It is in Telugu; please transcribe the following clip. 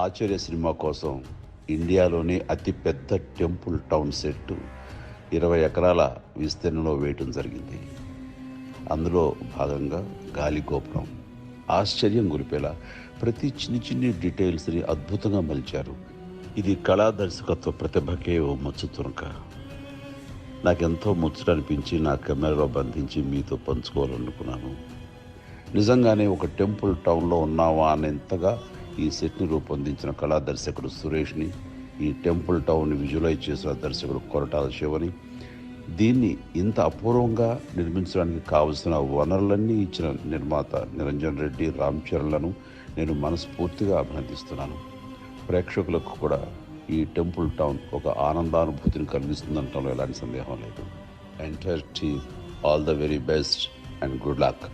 ఆచార్య సినిమా కోసం ఇండియాలోనే అతిపెద్ద టెంపుల్ టౌన్ సెట్ 20 ఎకరాల విస్తీర్ణంలో వేయటం జరిగింది. అందులో భాగంగా గాలి గోపురం ఆశ్చర్యం గురిపేలా ప్రతి చిన్ని డీటెయిల్స్ని అద్భుతంగా మలిచారు. ఇది కళా దర్శకత్వ ప్రతిభకే ఓ మచ్చు తునక. నాకెంతో ముచ్చట అనిపించి నా కెమెరాలో బంధించి మీతో పంచుకోవాలనుకున్నాను. నిజంగానే ఒక టెంపుల్ టౌన్లో ఉన్నావా అనేంతగా ఈ సెట్ని రూపొందించిన కళా దర్శకుడు సురేష్ని, ఈ టెంపుల్ టౌన్ని విజువలైజ్ చేసిన దర్శకుడు కొరటాల శివని, దీన్ని ఇంత అపూర్వంగా నిర్మించడానికి కావలసిన వనరులన్నీ ఇచ్చిన నిర్మాత నిరంజన్ రెడ్డి, రామ్ చరణ్లను నేను మనస్ఫూర్తిగా అభినందిస్తున్నాను. ప్రేక్షకులకు కూడా ఈ టెంపుల్ టౌన్ ఒక ఆనందానుభూతిని కలిగిస్తుందంటంలో ఎలాంటి సందేహం లేదు. Entire team all the very best and good luck.